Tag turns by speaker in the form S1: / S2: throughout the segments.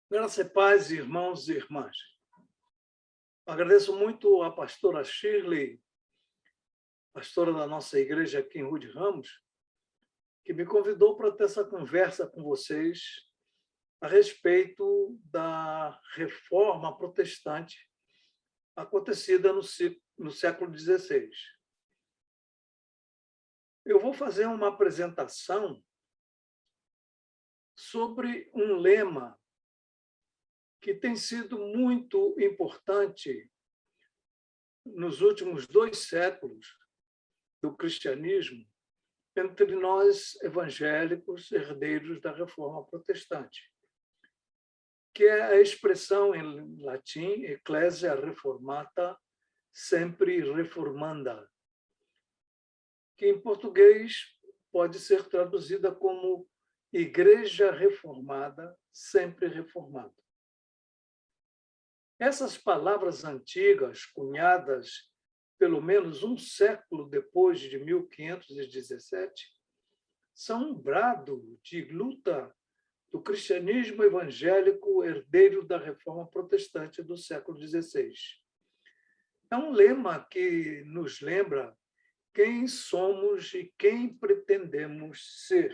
S1: Graça e paz, irmãos e irmãs. Agradeço muito à pastora Shirley, pastora da nossa igreja aqui em Rude Ramos, que me convidou para ter essa conversa com vocês a respeito da reforma protestante acontecida no século XVI. Eu vou fazer uma apresentação sobre um lema que tem sido muito importante nos últimos 2 séculos do cristianismo entre nós evangélicos herdeiros da Reforma Protestante, que é a expressão em latim Ecclesia Reformata Sempre Reformanda, que em português pode ser traduzida como Igreja Reformada Sempre Reformada. Essas palavras antigas, cunhadas pelo menos um século depois de 1517, são um brado de luta do cristianismo evangélico herdeiro da Reforma Protestante do século XVI. É um lema que nos lembra quem somos e quem pretendemos ser.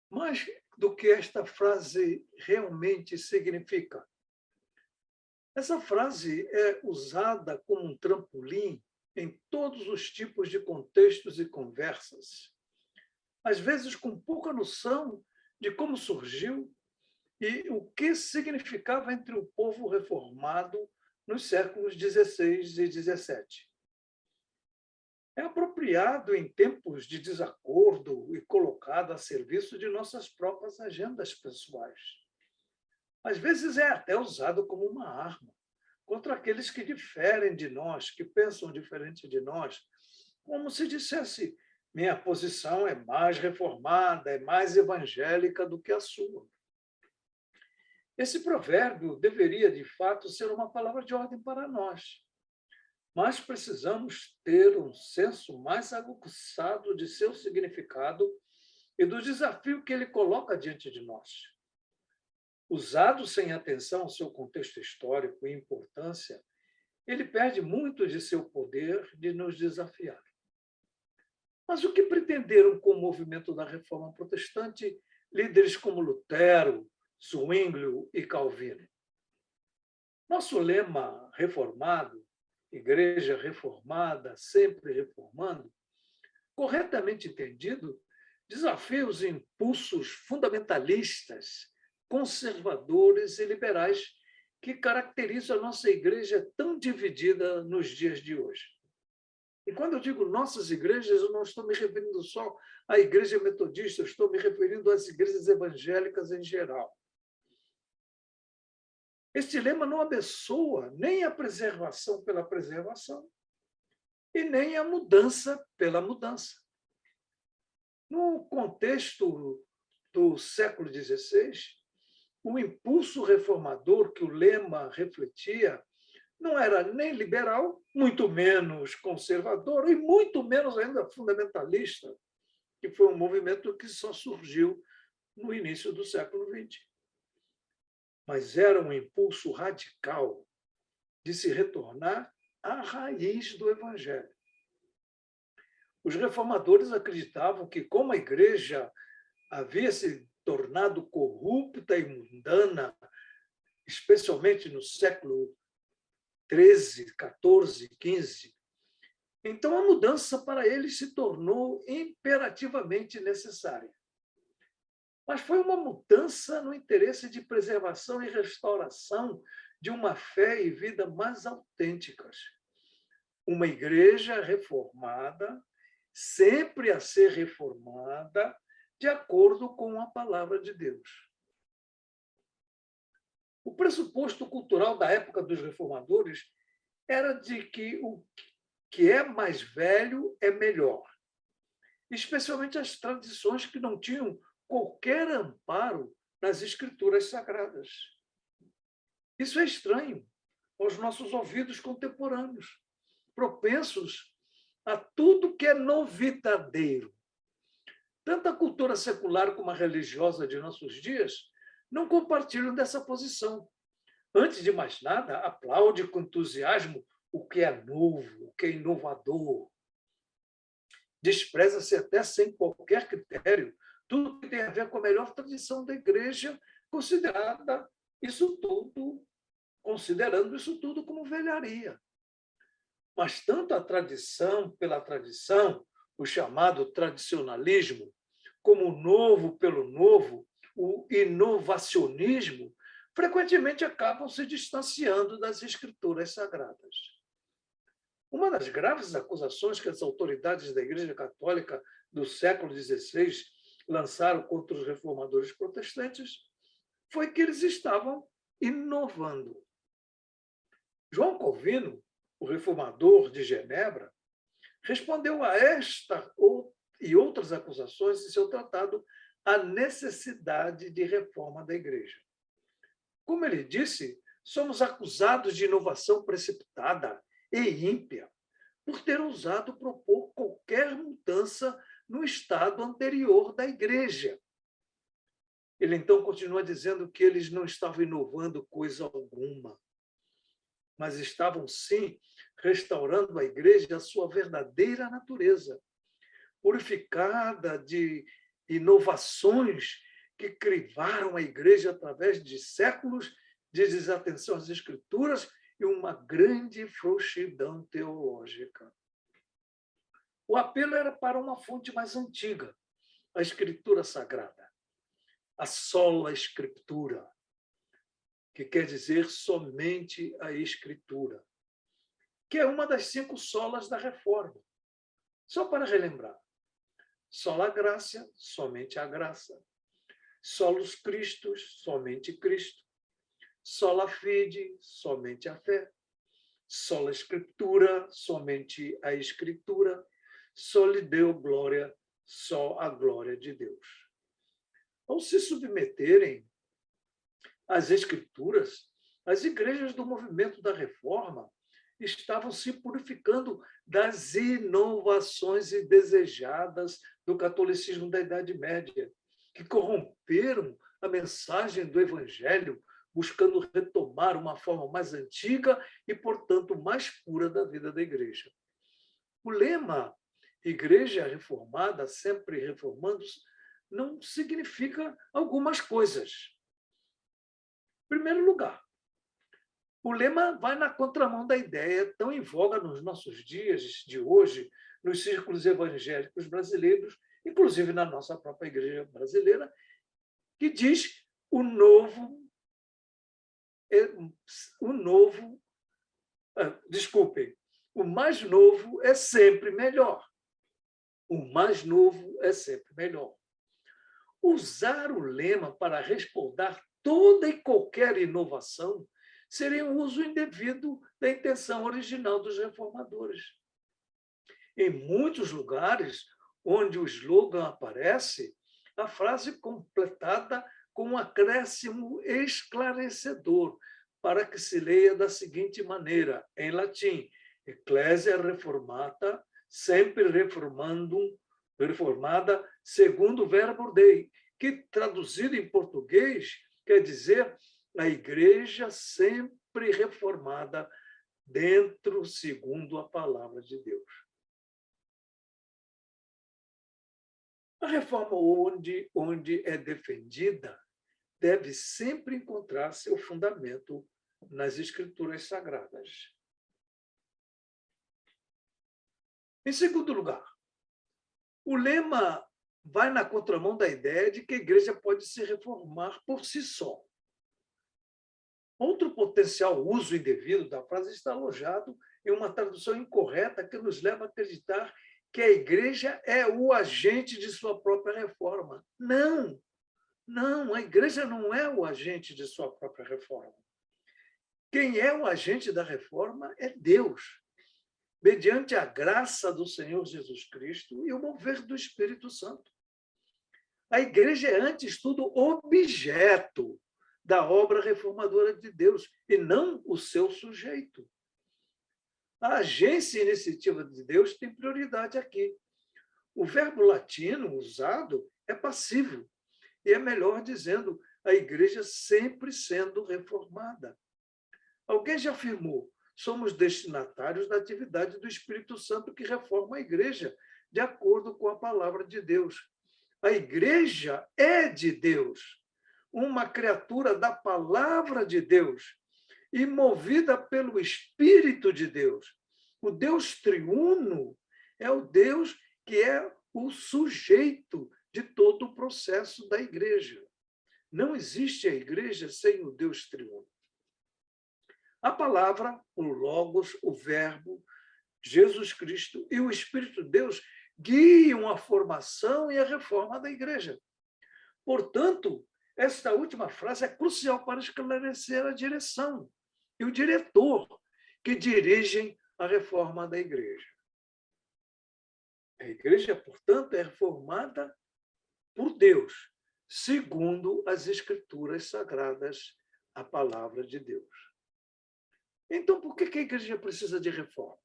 S1: Mas do que esta frase realmente significa? Essa frase é usada como um trampolim em todos os tipos de contextos e conversas, às vezes com pouca noção de como surgiu e o que significava entre o povo reformado nos séculos XVI e XVII. É apropriado em tempos de desacordo e colocado a serviço de nossas próprias agendas pessoais. Às vezes é até usado como uma arma contra aqueles que diferem de nós, que pensam diferente de nós, como se dissesse: minha posição é mais reformada, é mais evangélica do que a sua. Esse provérbio deveria, de fato, ser uma palavra de ordem para nós, mas precisamos ter um senso mais aguçado de seu significado e do desafio que ele coloca diante de nós. Usado sem atenção ao seu contexto histórico e importância, ele perde muito de seu poder de nos desafiar. Mas o que pretenderam com o movimento da Reforma Protestante líderes como Lutero, Zwinglio e Calvino? Nosso lema reformado, Igreja Reformada, sempre reformando, corretamente entendido, desafia os impulsos fundamentalistas, conservadores e liberais que caracterizam a nossa igreja tão dividida nos dias de hoje. E quando eu digo nossas igrejas, eu não estou me referindo só à igreja metodista, eu estou me referindo às igrejas evangélicas em geral. Este lema não abençoa nem a preservação pela preservação e nem a mudança pela mudança. No contexto do século XVI, o impulso reformador que o lema refletia não era nem liberal, muito menos conservador e muito menos ainda fundamentalista, que foi um movimento que só surgiu no início do século XX. Mas era um impulso radical de se retornar à raiz do Evangelho. Os reformadores acreditavam que, como a igreja havia se tornado corrupta e mundana, especialmente no século XIII, XIV, XV, então a mudança para eles se tornou imperativamente necessária. Mas foi uma mudança no interesse de preservação e restauração de uma fé e vida mais autênticas. Uma igreja reformada, sempre a ser reformada, de acordo com a palavra de Deus. O pressuposto cultural da época dos reformadores era de que o que é mais velho é melhor, especialmente as tradições que não tinham qualquer amparo nas escrituras sagradas. Isso é estranho aos nossos ouvidos contemporâneos, propensos a tudo que é novidadeiro. Tanto a cultura secular como a religiosa de nossos dias não compartilham dessa posição. Antes de mais nada, aplaude com entusiasmo o que é novo, o que é inovador. Despreza-se até sem qualquer critério tudo que tem a ver com a melhor tradição da igreja, considerando isso tudo como velharia. Mas tanto a tradição pela tradição, o chamado tradicionalismo, como o novo pelo novo, o inovacionismo, frequentemente acabam se distanciando das escrituras sagradas. Uma das graves acusações que as autoridades da Igreja Católica do século XVI lançaram contra os reformadores protestantes foi que eles estavam inovando. João Calvino, o reformador de Genebra, respondeu a esta e outras acusações em seu tratado A Necessidade de Reforma da Igreja. Como ele disse, somos acusados de inovação precipitada e ímpia por ter ousado propor qualquer mudança no estado anterior da Igreja. Ele então continua dizendo que eles não estavam inovando coisa alguma, mas estavam, sim, restaurando a Igreja à sua verdadeira natureza, purificada de inovações que crivaram a Igreja através de séculos de desatenção às Escrituras e uma grande frouxidão teológica. O apelo era para uma fonte mais antiga, a Escritura Sagrada, a sola Escritura, que quer dizer somente a Escritura, que é uma das 5 solas da Reforma. Só para relembrar: sola gratia, somente a graça; solus Christus, somente Cristo; sola fide, somente a fé; sola Escritura, somente a Escritura; soli Deo glória, só a glória de Deus. Ao se submeterem às Escrituras, as igrejas do movimento da Reforma estavam se purificando das inovações indesejadas do catolicismo da Idade Média, que corromperam a mensagem do Evangelho, buscando retomar uma forma mais antiga e, portanto, mais pura da vida da igreja. O lema Igreja Reformada, sempre reformando, não significa algumas coisas. Em primeiro lugar, o lema vai na contramão da ideia tão em voga nos nossos dias de hoje, nos círculos evangélicos brasileiros, inclusive na nossa própria igreja brasileira, que diz o mais novo é sempre melhor. O mais novo é sempre melhor. Usar o lema para respaldar toda e qualquer inovação seria um uso indevido da intenção original dos reformadores. Em muitos lugares onde o slogan aparece, a frase completada com um acréscimo esclarecedor, para que se leia da seguinte maneira, em latim: Ecclesia Reformata, sempre reformada, segundo o verbo Dei, que, traduzido em português, quer dizer a igreja sempre reformada dentro, segundo a palavra de Deus. A reforma onde é defendida deve sempre encontrar seu fundamento nas Escrituras Sagradas. Em segundo lugar, o lema vai na contramão da ideia de que a igreja pode se reformar por si só. Outro potencial uso indevido da frase está alojado em uma tradução incorreta que nos leva a acreditar que a igreja é o agente de sua própria reforma. Não, a igreja não é o agente de sua própria reforma. Quem é o agente da reforma é Deus, mediante a graça do Senhor Jesus Cristo e o mover do Espírito Santo. A igreja é, antes de tudo, objeto da obra reformadora de Deus, e não o seu sujeito. A agência e iniciativa de Deus tem prioridade aqui. O verbo latino usado é passivo, e é melhor dizendo a igreja sempre sendo reformada. Alguém já afirmou: somos destinatários da atividade do Espírito Santo que reforma a igreja, de acordo com a palavra de Deus. A igreja é de Deus, uma criatura da palavra de Deus e movida pelo Espírito de Deus. O Deus triuno é o Deus que é o sujeito de todo o processo da igreja. Não existe a igreja sem o Deus triuno. A palavra, o Logos, o Verbo, Jesus Cristo e o Espírito de Deus guiam a formação e a reforma da igreja. Portanto, esta última frase é crucial para esclarecer a direção e o diretor que dirigem a reforma da igreja. A igreja, portanto, é reformada por Deus, segundo as Escrituras Sagradas, a palavra de Deus. Então, por que a igreja precisa de reforma?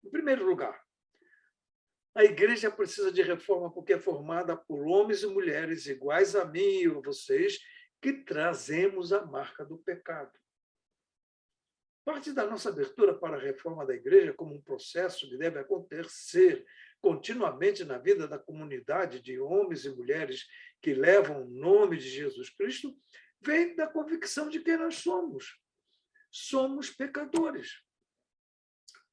S1: Em primeiro lugar, a igreja precisa de reforma porque é formada por homens e mulheres iguais a mim e a vocês, que trazemos a marca do pecado. Parte da nossa abertura para a reforma da igreja como um processo que deve acontecer continuamente na vida da comunidade de homens e mulheres que levam o nome de Jesus Cristo, vem da convicção de quem nós somos. Somos pecadores.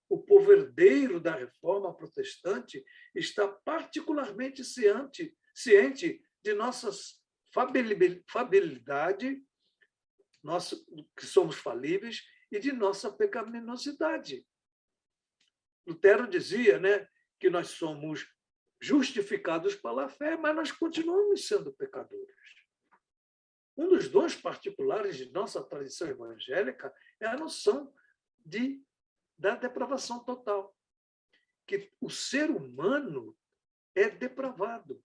S1: O povo herdeiro da reforma protestante está particularmente ciente de nossa falibilidade, que somos falíveis, e de nossa pecaminosidade. Lutero dizia, que nós somos justificados pela fé, mas nós continuamos sendo pecadores. Um dos dons particulares de nossa tradição evangélica é a noção da depravação total, que o ser humano é depravado.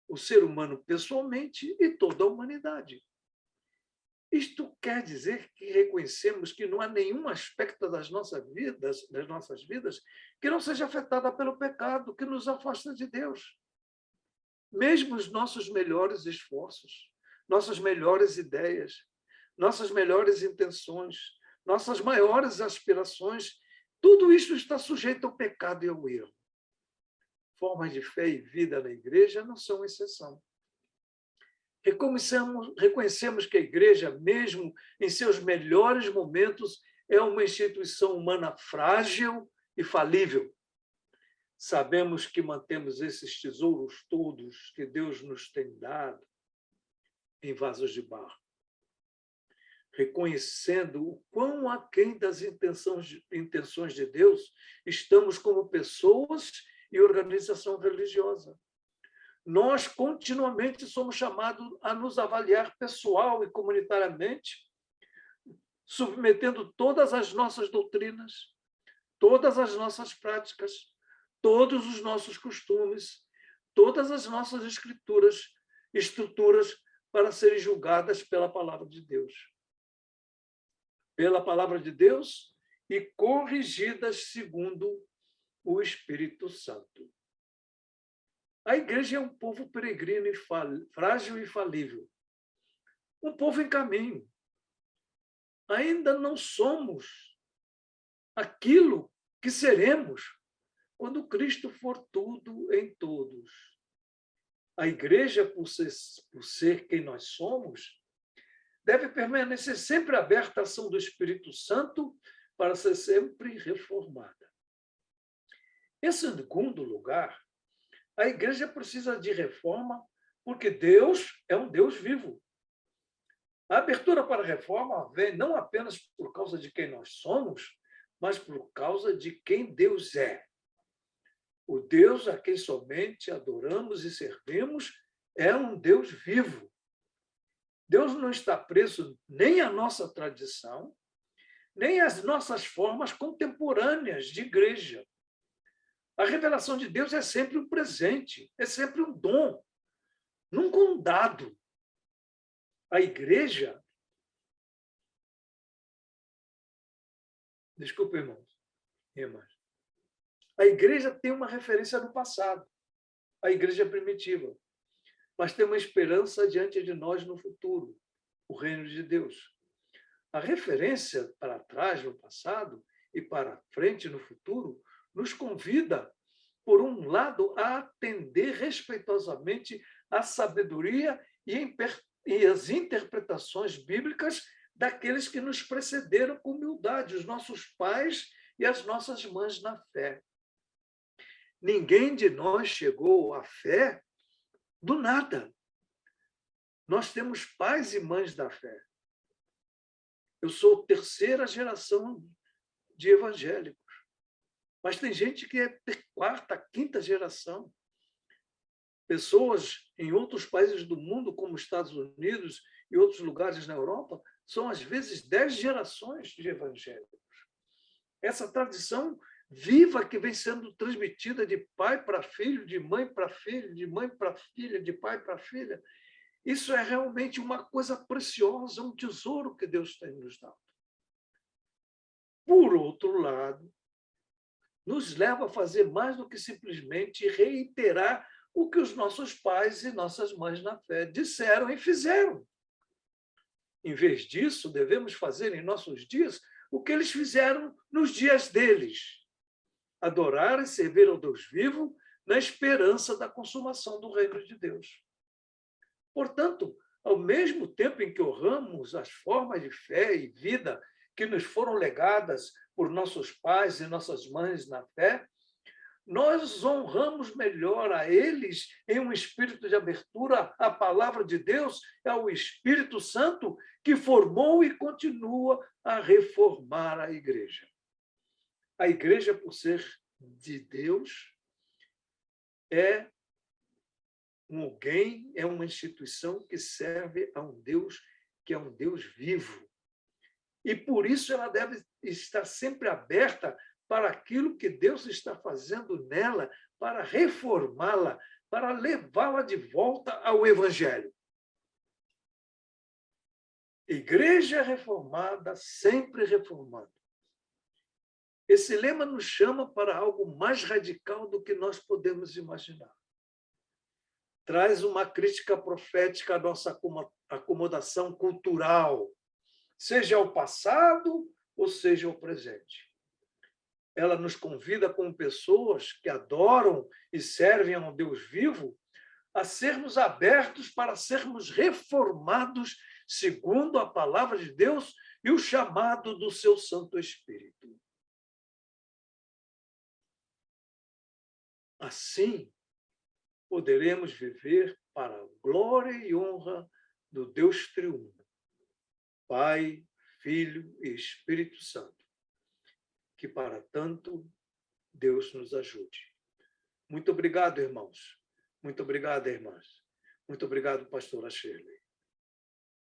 S1: O ser humano pessoalmente e toda a humanidade. Isto quer dizer que reconhecemos que não há nenhum aspecto das nossas vidas que não seja afetada pelo pecado, que nos afasta de Deus. Mesmo os nossos melhores esforços, nossas melhores ideias, nossas melhores intenções, nossas maiores aspirações, tudo isso está sujeito ao pecado e ao erro. Formas de fé e vida na igreja não são exceção. Reconhecemos que a igreja, mesmo em seus melhores momentos, é uma instituição humana frágil e falível. Sabemos que mantemos esses tesouros todos que Deus nos tem dado em vasos de barro. Reconhecendo o quão aquém das intenções de Deus estamos como pessoas e organização religiosa. Nós continuamente somos chamados a nos avaliar pessoal e comunitariamente, submetendo todas as nossas doutrinas, todas as nossas práticas, todos os nossos costumes, todas as nossas estruturas para serem julgadas pela palavra de Deus. Pela palavra de Deus e corrigidas segundo o Espírito Santo. A igreja é um povo peregrino e frágil e falível. Um povo em caminho. Ainda não somos aquilo que seremos quando Cristo for tudo em todos. A igreja, por ser quem nós somos, deve permanecer sempre aberta à ação do Espírito Santo para ser sempre reformada. Em segundo lugar, a igreja precisa de reforma porque Deus é um Deus vivo. A abertura para a reforma vem não apenas por causa de quem nós somos, mas por causa de quem Deus é. O Deus a quem somente adoramos e servimos é um Deus vivo. Deus não está preso nem à nossa tradição, nem às nossas formas contemporâneas de igreja. A revelação de Deus é sempre um presente, é sempre um dom, nunca um dado. A igreja... Desculpa, irmãos. A igreja tem uma referência no passado, a igreja primitiva, mas tem uma esperança diante de nós no futuro, o reino de Deus. A referência para trás, no passado, e para frente, no futuro, nos convida, por um lado, a atender respeitosamente à sabedoria e às interpretações bíblicas daqueles que nos precederam com humildade, os nossos pais e as nossas mães na fé. Ninguém de nós chegou à fé do nada. Nós temos pais e mães da fé. Eu sou terceira geração de evangélicos, mas tem gente que é quarta, quinta geração. Pessoas em outros países do mundo, como Estados Unidos e outros lugares na Europa, são às vezes 10 gerações de evangélicos. Essa tradição viva que vem sendo transmitida de pai para filho, de mãe para filho, de mãe para filha, de pai para filha, isso é realmente uma coisa preciosa, um tesouro que Deus tem nos dado. Por outro lado, nos leva a fazer mais do que simplesmente reiterar o que os nossos pais e nossas mães na fé disseram e fizeram. Em vez disso, devemos fazer em nossos dias o que eles fizeram nos dias deles: adorar e servir ao Deus vivo na esperança da consumação do reino de Deus. Portanto, ao mesmo tempo em que honramos as formas de fé e vida que nos foram legadas por nossos pais e nossas mães na fé, nós honramos melhor a eles em um espírito de abertura à palavra de Deus, ao Espírito Santo, que formou e continua a reformar a igreja. A igreja, por ser de Deus, é alguém, é uma instituição que serve a um Deus que é um Deus vivo. E por isso ela deve estar sempre aberta para aquilo que Deus está fazendo nela, para reformá-la, para levá-la de volta ao Evangelho. Igreja reformada, sempre reformada. Esse lema nos chama para algo mais radical do que nós podemos imaginar. Traz uma crítica profética à nossa acomodação cultural, seja ao passado ou seja ao presente. Ela nos convida, como pessoas que adoram e servem a um Deus vivo, a sermos abertos para sermos reformados segundo a palavra de Deus e o chamado do seu Santo Espírito. Assim, poderemos viver para a glória e honra do Deus triuno, Pai, Filho e Espírito Santo. Que para tanto Deus nos ajude. Muito obrigado, irmãos. Muito obrigado, irmãs. Muito obrigado, pastora Shirley.